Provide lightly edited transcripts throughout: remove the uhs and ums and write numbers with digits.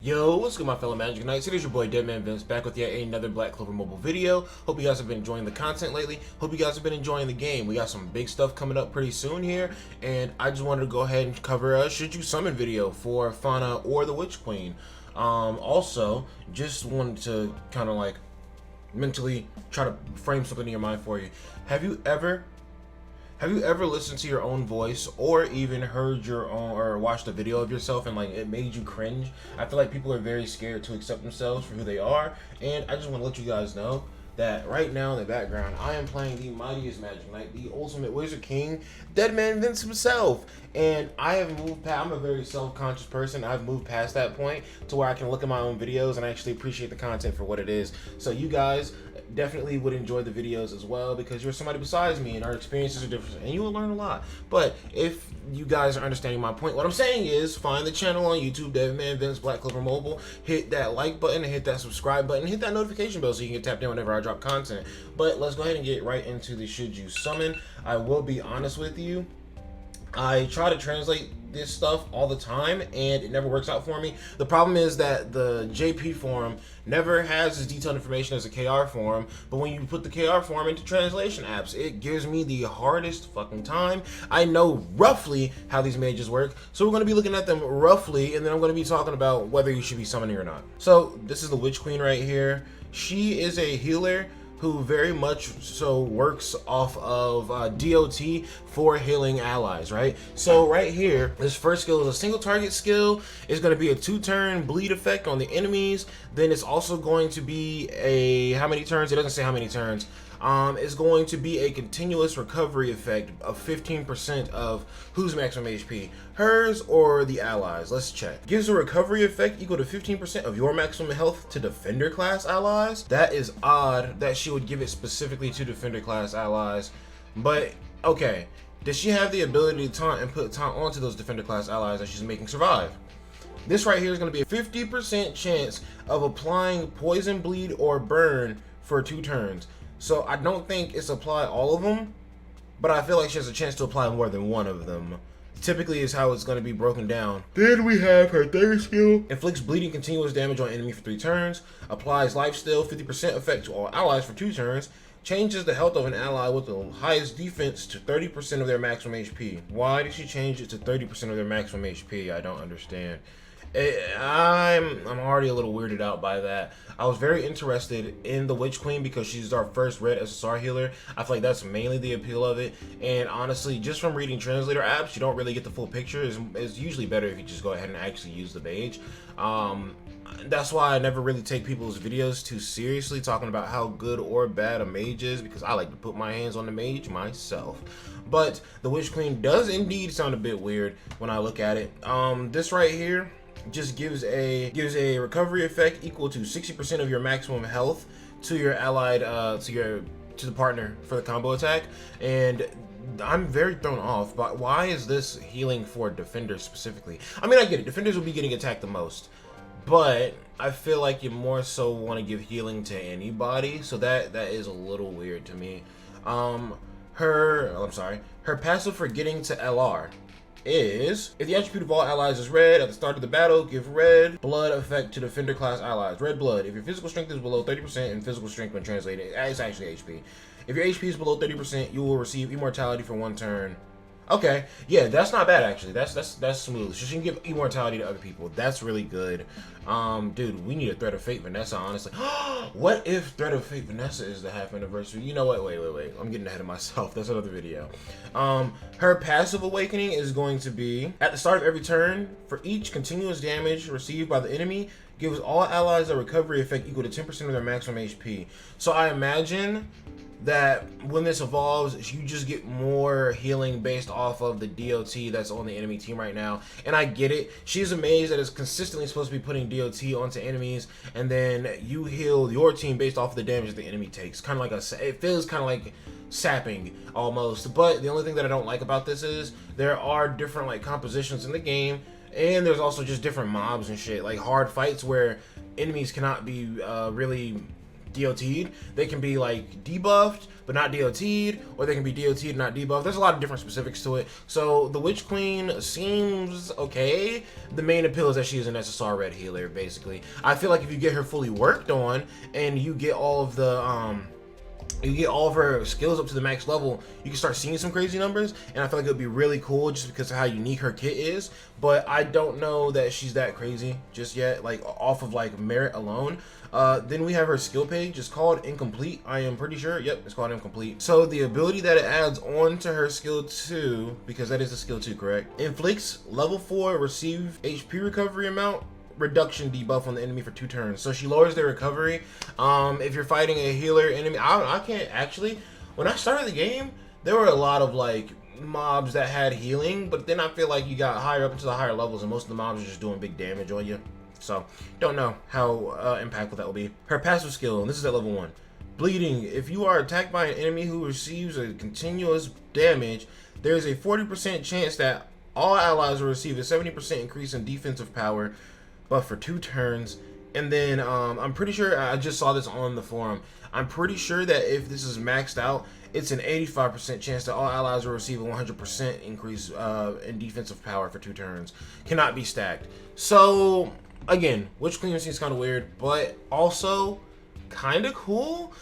Yo, what's good my fellow Magic Knights? It is your boy DEADMANVINCE back with yet another Black Clover mobile video. Hope you guys have been enjoying the content lately. Hope you guys have been enjoying the game. We got some big stuff coming up pretty soon here, and I just wanted to go ahead and cover a should you summon video for Fana or the Witch Queen. Also, just wanted to kind of like mentally try to frame something in your mind for you. Have you ever listened to your own voice or even heard your own or watched a video of yourself and like it made you cringe? I feel like people are very scared to accept themselves for who they are, and I just want to let you guys know that right now in the background I am playing the mightiest Magic Knight, the ultimate Wizard King, DEADMANVINCE himself. And I have moved past, I'm a very self-conscious person. I've moved past that point to where I can look at my own videos and actually appreciate the content for what it is. So you guys definitely would enjoy the videos as well because you're somebody besides me and our experiences are different and you will learn a lot. But if you guys are understanding my point, what I'm saying is find the channel on YouTube, DEADMANVINCE Black Clover Mobile, hit that like button, hit that subscribe button, hit that notification bell so you can get tapped in whenever I drop content. But let's go ahead and get right into the should you summon. I will be honest with you, I try to translate this stuff all the time and it never works out for me. The problem is that the JP form never has as detailed information as a KR form, but when you put the KR form into translation apps, it gives me the hardest fucking time. I know roughly how these mages work, so we're going to be looking at them roughly, and then I'm going to be talking about whether you should be summoning or not. So this is the Witch Queen right here. She is a healer who very much so works off of DOT for healing allies, right? So right here, this first skill is a single target skill. It's going to be a 2-turn bleed effect on the enemies. Then it's also going to be a, how many turns? It doesn't say how many turns. It's going to be a continuous recovery effect of 15% of whose maximum HP, hers or the allies. Let's check. Gives a recovery effect equal to 15% of your maximum health to defender class allies. That is odd that she would give it specifically to defender class allies, but okay. Does she have the ability to taunt and put taunt onto those defender class allies that she's making survive? This right here is going to be a 50% chance of applying poison, bleed, or burn for 2 turns. So I don't think it's apply all of them, but I feel like she has a chance to apply more than one of them. Typically is how it's going to be broken down. Then we have her third skill. Inflicts bleeding continuous damage on enemy for 3 turns. Applies lifesteal 50% effect to all allies for 2 turns. Changes the health of an ally with the highest defense to 30% of their maximum HP. Why did she change it to 30% of their maximum HP? I don't understand. I'm already a little weirded out by that. I was very interested in the Witch Queen because she's our first red SSR healer. I feel like that's mainly the appeal of it, and honestly, just from reading translator apps, you don't really get the full picture. It's usually better if you just go ahead and actually use the page. That's why I never really take people's videos too seriously talking about how good or bad a mage is, because I like to put my hands on the mage myself. But the Witch Queen does indeed sound a bit weird when I look at it. This right here just gives a recovery effect equal to 60% of your maximum health to your allied to the partner for the combo attack, and I'm very thrown off by why is this healing for defenders specifically. I mean, I get it, defenders will be getting attacked the most, but I feel like you more so want to give healing to anybody, so that is a little weird to me. Her passive for getting to LR is, if the attribute of all allies is red at the start of the battle, give red blood effect to defender class allies. Red blood. If your physical strength is below 30%, and physical strength when translated, it's actually HP. If your HP is below 30%, you will receive immortality for 1 turn. Okay, yeah, that's not bad actually. That's smooth. She can give immortality to other people. That's really good. Dude, we need a Thread of Fate Vanessa, honestly. What if Thread of Fate Vanessa is the half anniversary? You know what? Wait. I'm getting ahead of myself. That's another video. Her passive awakening is going to be at the start of every turn, for each continuous damage received by the enemy, gives all allies a recovery effect equal to 10% of their maximum HP. So I imagine that when this evolves, you just get more healing based off of the DOT that's on the enemy team right now. And I get it. She's amazed that it's consistently supposed to be putting DOT onto enemies, and then you heal your team based off of the damage that the enemy takes. Kind of like it feels kind of like sapping almost. But the only thing that I don't like about this is there are different like compositions in the game, and there's also just different mobs and shit, like hard fights where enemies cannot be really DOT'd. They can be like debuffed, but not DOT'd, or they can be DOT'd, not debuffed. There's a lot of different specifics to it. So the Witch Queen seems okay. The main appeal is that she is an SSR red healer, basically. I feel like if you get her fully worked on and you get all of her skills up to the max level, you can start seeing some crazy numbers, and I feel like it would be really cool just because of how unique her kit is. But I don't know that she's that crazy just yet, like off of like merit alone. Then we have her skill page. It's called Incomplete. I am pretty sure. Yep, it's called Incomplete. So the ability that it adds on to her skill 2, because that is the skill 2, correct? Inflicts level 4 receive HP recovery amount reduction debuff on the enemy for 2 turns. So she lowers their recovery. If you're fighting a healer enemy, I can't actually. When I started the game, there were a lot of like mobs that had healing, but then I feel like you got higher up into the higher levels, and most of the mobs are just doing big damage on you. So don't know how impactful that will be. Her passive skill, and this is at level 1. Bleeding. If you are attacked by an enemy who receives a continuous damage, there is a 40% chance that all allies will receive a 70% increase in defensive power, but for 2 turns. And then I'm pretty sure, I just saw this on the forum, I'm pretty sure that if this is maxed out, it's an 85% chance that all allies will receive a 100% increase in defensive power for 2 turns. Cannot be stacked. So again, Witch Queen seems kind of weird, but also kind of cool.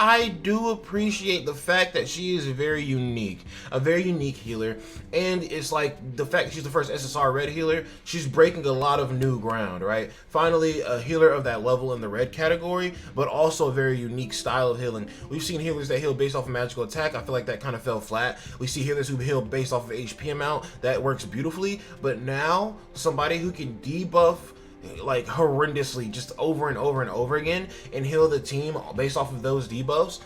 I do appreciate the fact that she is very unique, a very unique healer, and it's like the fact that she's the first SSR red healer, she's breaking a lot of new ground, right? Finally, a healer of that level in the red category, but also a very unique style of healing. We've seen healers that heal based off of magical attack. I feel like that kind of fell flat. We see healers who heal based off of HP amount. That works beautifully, but now somebody who can debuff like horrendously just over and over and over again and heal the team based off of those debuffs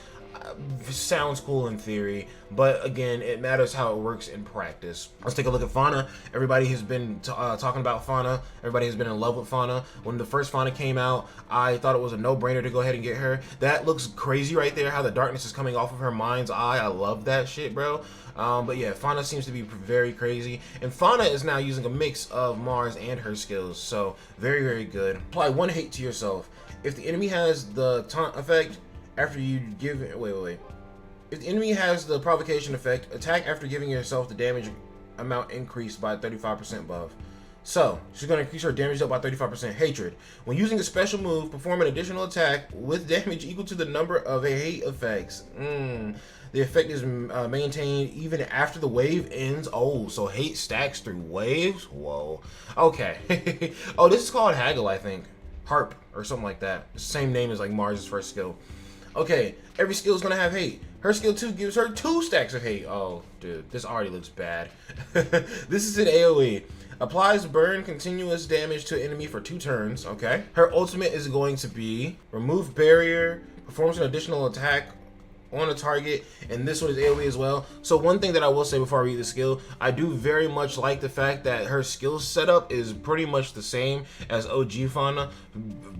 sounds cool in theory, but again, it matters how it works in practice. Let's take a look at Fana. Everybody has been talking about Fana. Everybody has been in love with Fana. When the first Fana came out, I thought it was a no-brainer to go ahead and get her. That looks crazy right there, how the darkness is coming off of her mind's eye. I love that shit, bro. But yeah, Fana seems to be very crazy, and Fana is now using a mix of Mars and her skills, so very, very good. Apply 1 hate to yourself. If the enemy has the taunt effect after you give it, wait. If the enemy has the provocation effect, attack after giving yourself the damage amount increased by 35% above. So she's going to increase her damage up by 35%. Hatred. When using a special move, perform an additional attack with damage equal to the number of a hate effects. The effect is maintained even after the wave ends. Oh, so hate stacks through waves? Whoa. Okay. Oh, this is called Haggle, I think. Harp or something like that. Same name as like Mars' first skill. Okay, every skill is going to have hate. Her skill 2 gives her 2 stacks of hate. Oh, dude, this already looks bad. This is an AoE. Applies burn continuous damage to an enemy for 2 turns. Okay. Her ultimate is going to be remove barrier, performs an additional attack on a target, and this one is AoE as well. So one thing that I will say before I read the skill, I do very much like the fact that her skill setup is pretty much the same as OG Fana.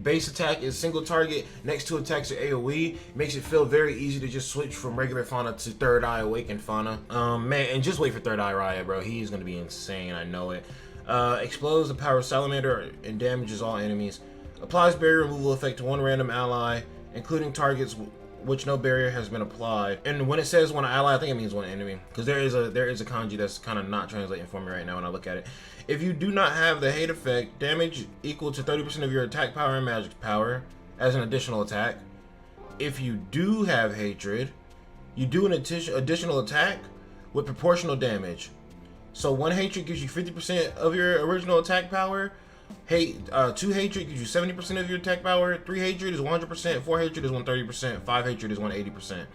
Base attack is single target, next 2 attacks are AoE. Makes it feel very easy to just switch from regular Fana to Third Eye Awakened Fana. Man, and just wait for Third Eye Riot, bro. He's gonna be insane, I know it. Explodes the power of Salamander and damages all enemies. Applies barrier removal effect to 1 random ally, including targets which no barrier has been applied. And when it says 1 ally, I think it means 1 enemy, because there is a kanji that's kind of not translating for me right now when I look at it. If you do not have the hate effect, damage equal to 30% of your attack power and magic power as an additional attack. If you do have hatred, you do an additional attack with proportional damage. So 1 hatred gives you 50% of your original attack power. 2 hatred gives you 70% of your attack power. 3 hatred is 100%. 4 hatred is 130%. 5 hatred is 180%.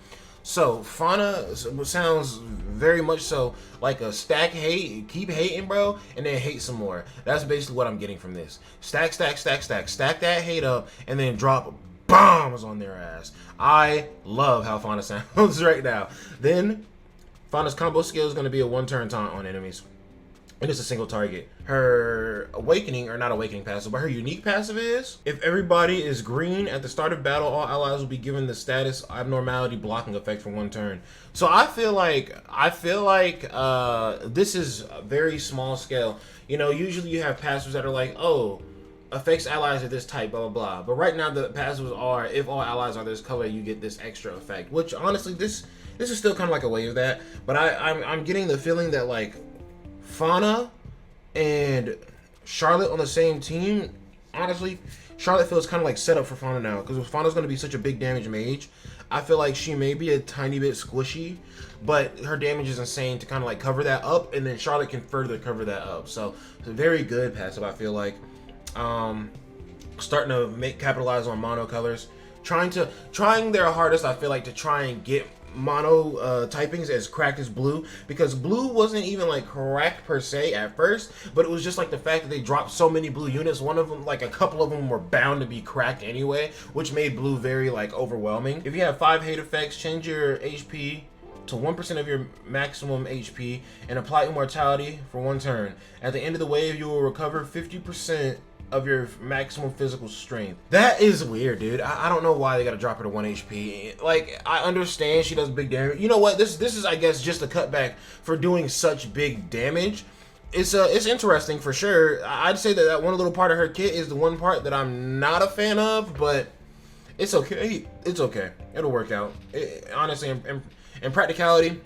So Fana sounds very much so like a stack hate, keep hating, bro, and then hate some more. That's basically what I'm getting from this. Stack that hate up, and then drop bombs on their ass. I love how Fana sounds right now. Then Fana's combo skill is going to be a 1-turn taunt on enemies. And it's a single target. Her awakening, or not awakening passive, but her unique passive is, if everybody is green at the start of battle, all allies will be given the status abnormality blocking effect for 1 turn. So I feel like this is a very small scale. You know, usually you have passives that are like, oh, affects allies of this type, blah, blah, blah. But right now, the passives are, if all allies are this color, you get this extra effect. Which, honestly, this is still kind of like a way of that. But I'm getting the feeling that, like, Fana and Charlotte on the same team, honestly, Charlotte feels kind of like set up for Fana now. Because if Fana's going to be such a big damage mage, I feel like she may be a tiny bit squishy, but her damage is insane to kind of like cover that up, and then Charlotte can further cover that up. So it's a very good passive, I feel like. Starting to capitalize on mono colors, trying their hardest, I feel like, to try and get mono typings as cracked as blue, because blue wasn't even like cracked per se at first, but it was just like the fact that they dropped so many blue units. One of them, like a couple of them, were bound to be cracked anyway, which made blue very like overwhelming. If you have 5 hate effects, change your HP to 1% of your maximum HP and apply immortality for 1 turn. At the end of the wave, you will recover 50% of your maximum physical strength. That is weird, dude. I don't know why they gotta drop her to 1 HP. Like, I understand she does big damage. You know what? This is, I guess, just a cutback for doing such big damage. It's interesting for sure. I'd say that one little part of her kit is the one part that I'm not a fan of, but it's okay. It's okay. It'll work out. Honestly, in practicality,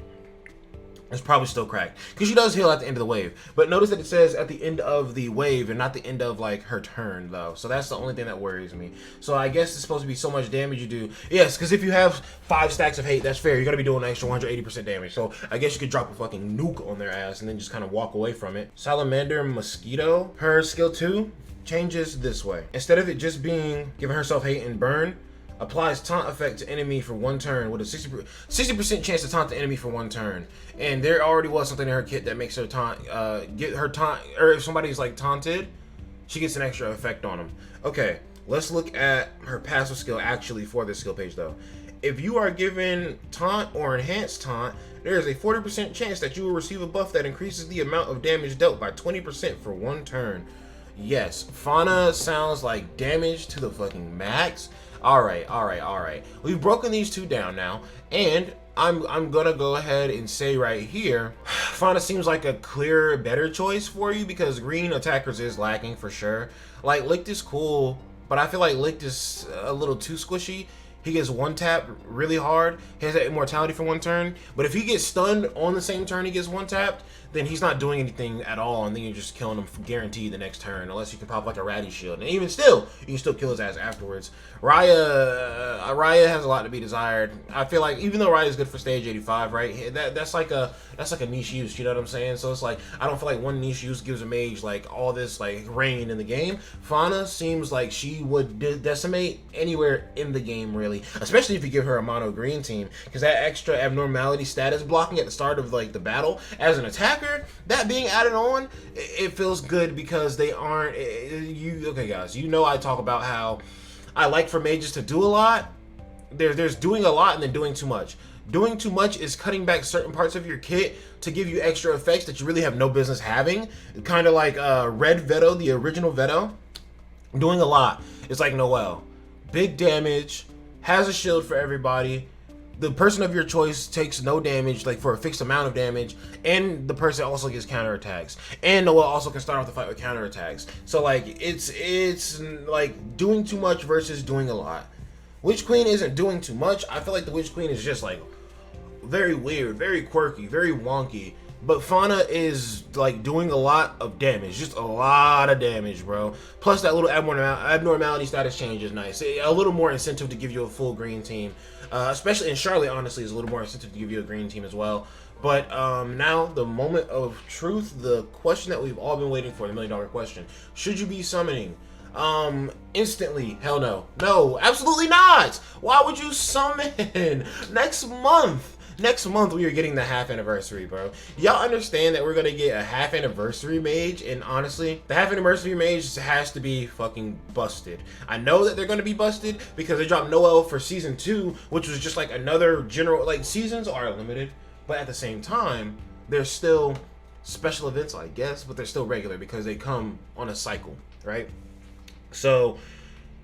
it's probably still cracked, because she does heal at the end of the wave. But notice that it says at the end of the wave and not the end of like her turn, though. So that's the only thing that worries me. So I guess it's supposed to be so much damage you do. Yes, because if you have 5 stacks of hate, that's fair. You're gonna be doing an extra 180% damage. So I guess you could drop a fucking nuke on their ass and then just kind of walk away from it. Salamander Mosquito, her skill 2 changes this way. Instead of it just being giving herself hate and burn, applies taunt effect to enemy for 1 turn with a 60% chance to taunt the enemy for 1 turn. And there already was something in her kit that makes her taunt, get her taunt, or if somebody's like taunted, she gets an extra effect on them. Okay, let's look at her passive skill actually for this skill page though. If you are given taunt or enhanced taunt, there is a 40% chance that you will receive a buff that increases the amount of damage dealt by 20% for 1 turn. Yes, Fana sounds like damage to the fucking max. Alright. We've broken these two down now, and I'm gonna go ahead and say right here, Fana seems like a clear, better choice for you, because green attackers is lacking for sure. Like, Licht is cool, but I feel like Licht is a little too squishy. He gets 1 tap really hard. He has that immortality for 1 turn. But if he gets stunned on the same turn he gets 1 tapped, then he's not doing anything at all, and then you're just killing him guaranteed the next turn, unless you can pop like a Ratty Shield. And even still, you can still kill his ass afterwards. Raya has a lot to be desired. I feel like even though Raya is good for stage 85, right? That's like a niche use, you know what I'm saying? So it's like, I don't feel like one niche use gives a mage like all this like reign in the game. Fana seems like she would decimate anywhere in the game, really, especially if you give her a mono green team, because that extra abnormality status blocking at the start of like the battle as an attacker, that being added on, it feels good, because they aren't okay guys, you know I talk about how I like for mages to do a lot. There's doing a lot and then doing too much. Doing too much is cutting back certain parts of your kit to give you extra effects that you really have no business having, kind of like Red Veto, the original Veto. Doing a lot, it's like Noelle, big damage, has a shield for everybody. The person of your choice takes no damage, like for a fixed amount of damage, and the person also gets counterattacks. And Noelle also can start off the fight with counterattacks. So like it's like doing too much versus doing a lot. Witch Queen isn't doing too much. I feel like the Witch Queen is just like very weird, very quirky, very wonky. But Fana is like doing a lot of damage, just a lot of damage, bro. Plus that little abnormality status change is nice. A little more incentive to give you a full green team. Especially in Charlotte, honestly, is a little more incentive to give you a green team as well. But now, the moment of truth, the question that we've all been waiting for, the $1 million question. Should you be summoning? Instantly? Hell no. No, absolutely not! Why would you summon? Next month! Next month, we are getting the half anniversary, bro. Y'all understand that we're gonna get a half anniversary mage, and honestly, the half anniversary mage has to be fucking busted. I know that they're gonna be busted because they dropped Noelle for season 2, which was just like another general, like, seasons are limited, but at the same time, they're still special events, I guess, but they're still regular because they come on a cycle, right? So,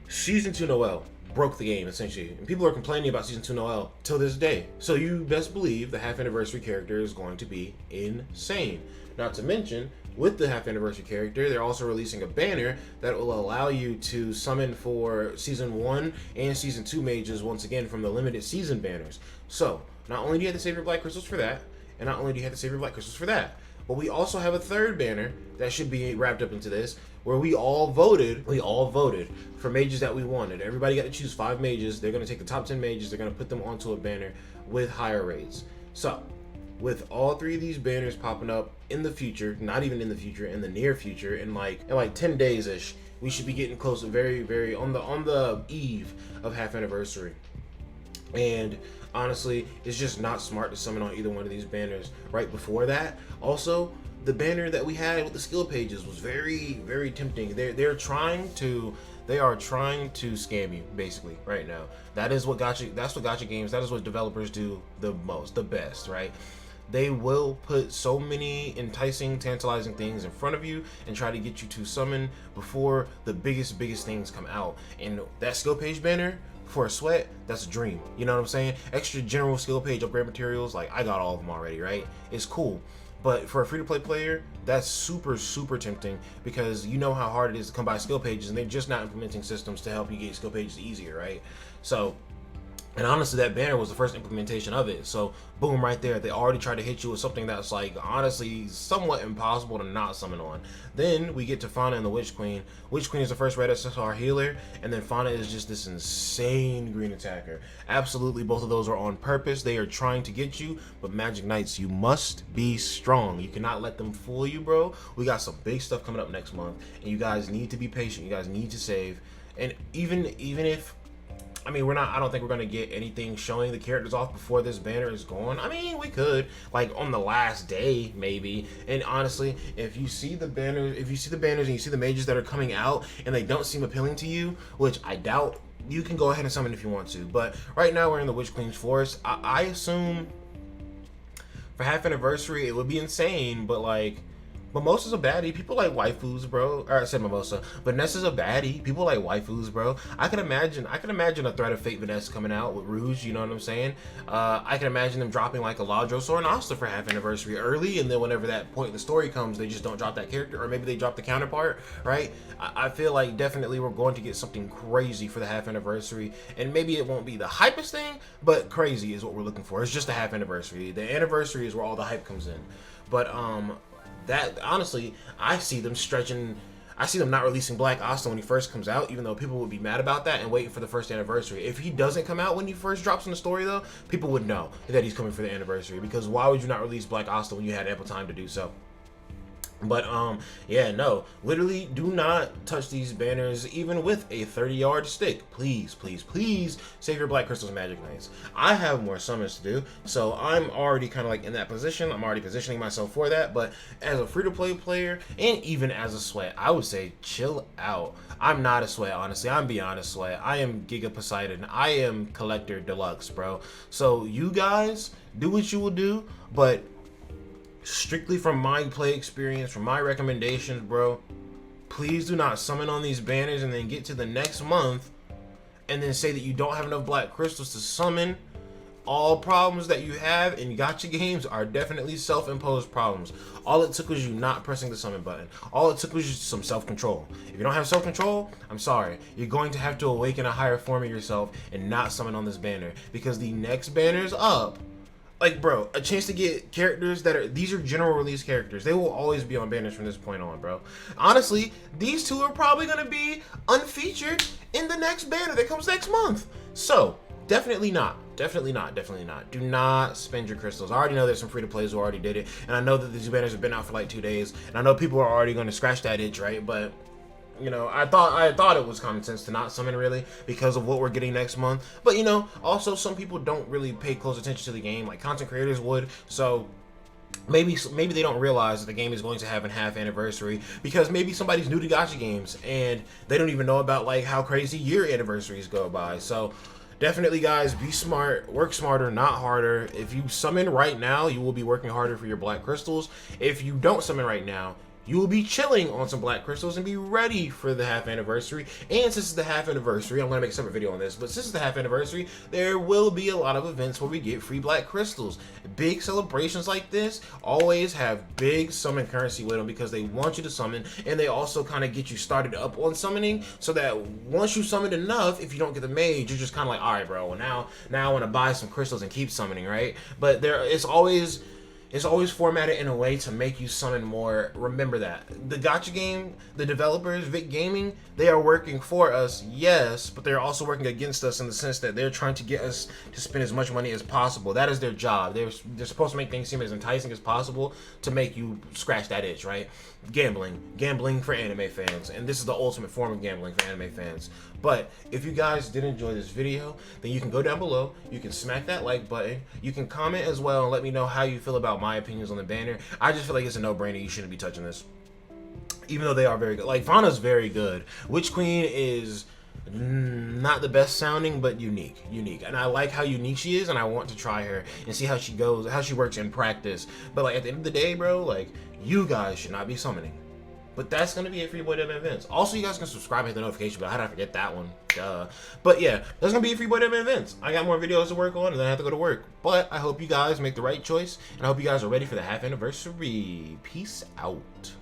season 2 Noelle broke the game, essentially. And people are complaining about season 2 Noelle till this day. So you best believe the half anniversary character is going to be insane. Not to mention, with the half anniversary character, they're also releasing a banner that will allow you to summon for season 1 and season 2 mages once again from the limited season banners. So not only do you have to save your black crystals for that, and not only do you have to save your black crystals for that, but we also have a third banner that should be wrapped up into this, where we all voted for mages that we wanted. Everybody got to choose 5 mages. They're going to take the top 10 mages, they're going to put them onto a banner with higher rates. So with all 3 of these banners popping up in the future, not even in the future, in the near future, in like 10 days ish, we should be getting close to very on the eve of half anniversary. And honestly, it's just not smart to summon on either one of these banners right before that. Also, the banner that we had with the skill pages was very tempting. They are trying to scam you basically right now. That's what gacha games, that is what developers do the best, right? They will put so many enticing, tantalizing things in front of you and try to get you to summon before the biggest things come out. And that skill page banner for a sweat, that's a dream. You know what I'm saying? Extra general skill page upgrade materials, like I got all of them already, right? It's cool. But for a free-to-play player, that's super tempting, because you know how hard it is to come by skill pages, and they're just not implementing systems to help you get skill pages easier, right? So, and honestly, that banner was the first implementation of it. So, boom, right there. They already tried to hit you with something that's like, honestly, somewhat impossible to not summon on. Then we get to Fana and the Witch Queen. Witch Queen is the first red SSR healer, and then Fana is just this insane green attacker. Absolutely, both of those are on purpose. They are trying to get you, but Magic Knights, you must be strong. You cannot let them fool you, bro. We got some big stuff coming up next month, and you guys need to be patient. You guys need to save. And even if, I mean, I don't think we're gonna get anything showing the characters off before this banner is gone. I mean, we could, like on the last day, maybe. And honestly, if you see the banners and you see the mages that are coming out and they don't seem appealing to you, which I doubt, you can go ahead and summon if you want to. But right now we're in the Witch Queen's Forest. I assume for half anniversary it would be insane, but like, Mimosa's a baddie. People like waifus, bro. Or I said Mimosa. Vanessa's a baddie. People like waifus, bro. I can imagine a Threat of Fate Vanessa coming out with Rouge, you know what I'm saying? I can imagine them dropping like a Ladros or an Asta for half anniversary early, and then whenever that point in the story comes, they just don't drop that character, or maybe they drop the counterpart, right? I feel like definitely we're going to get something crazy for the half anniversary, and maybe it won't be the hypest thing, but crazy is what we're looking for. It's just a half anniversary. The anniversary is where all the hype comes in. But that honestly, I see them not releasing Black Asta when he first comes out, even though people would be mad about that and waiting for the first anniversary. If he doesn't come out when he first drops in the story, though, people would know that he's coming for the anniversary, because why would you not release Black Asta when you had ample time to do so? But yeah, no, literally do not touch these banners even with a 30-yard stick. Please save your black crystals, Magic Knights. I have more summons to do, so I'm already kind of like in that position. I'm already positioning myself for that. But as a free-to-play player, and even as a sweat, I would say chill out. I'm not a sweat, honestly. I'm beyond a sweat. I am Giga Poseidon. I am Collector Deluxe, bro. So you guys do what you will do, but strictly from my play experience, from my recommendations, bro, please do not summon on these banners and then get to the next month and then say that you don't have enough black crystals to summon. All problems that you have in gacha games are definitely self-imposed problems. All it took was you not pressing the summon button. All it took was just some self-control. If you don't have self-control, I'm sorry. You're going to have to awaken a higher form of yourself and not summon on this banner, because the next banner's up. Like, bro, a chance to get characters these are general release characters. They will always be on banners from this point on, bro. Honestly, these two are probably going to be unfeatured in the next banner that comes next month. So, definitely not. Do not spend your crystals. I already know there's some free-to-plays who already did it, and I know that these banners have been out for like 2 days, and I know people are already going to scratch that itch, right? But you know, I thought it was common sense to not summon, really, because of what we're getting next month. But you know, also some people don't really pay close attention to the game, like content creators would. So maybe they don't realize that the game is going to have a half anniversary, because maybe somebody's new to gacha games and they don't even know about like how crazy year anniversaries go by. So definitely, guys, be smart, work smarter, not harder. If you summon right now, you will be working harder for your black crystals. If you don't summon right now, you will be chilling on some black crystals and be ready for the half anniversary. And since it's the half anniversary, I'm going to make a separate video on this, but since it's the half anniversary, there will be a lot of events where we get free black crystals. Big celebrations like this always have big summon currency with them because they want you to summon, and they also kind of get you started up on summoning so that once you summoned enough, if you don't get the mage, you're just kind of like, all right, bro, well, now I want to buy some crystals and keep summoning, right? But it's always formatted in a way to make you summon more. Remember that. The gacha game, the developers, Vic Gaming, they are working for us, yes, but they're also working against us in the sense that they're trying to get us to spend as much money as possible. That is their job. They're supposed to make things seem as enticing as possible to make you scratch that itch, right? Gambling for anime fans, and this is the ultimate form of gambling for anime fans. But if you guys did enjoy this video, then you can go down below, you can smack that like button, you can comment as well and let me know how you feel about my opinions on the banner. I just feel like it's a no-brainer. You shouldn't be touching this, even though they are very good. Like, Fana's very good. Witch Queen is not the best sounding, but unique, and I like how unique she is, and I want to try her and see how she goes, how she works in practice. But like, at the end of the day, bro, like, you guys should not be summoning. But that's gonna be it for your boy DEADMANVINCE. Also, you guys can subscribe and hit the notification bell. How did I forget that one? Duh. But yeah, that's gonna be it for your boy DEADMANVINCE. I got more videos to work on, and then I have to go to work. But I hope you guys make the right choice, and I hope you guys are ready for the half anniversary. Peace out.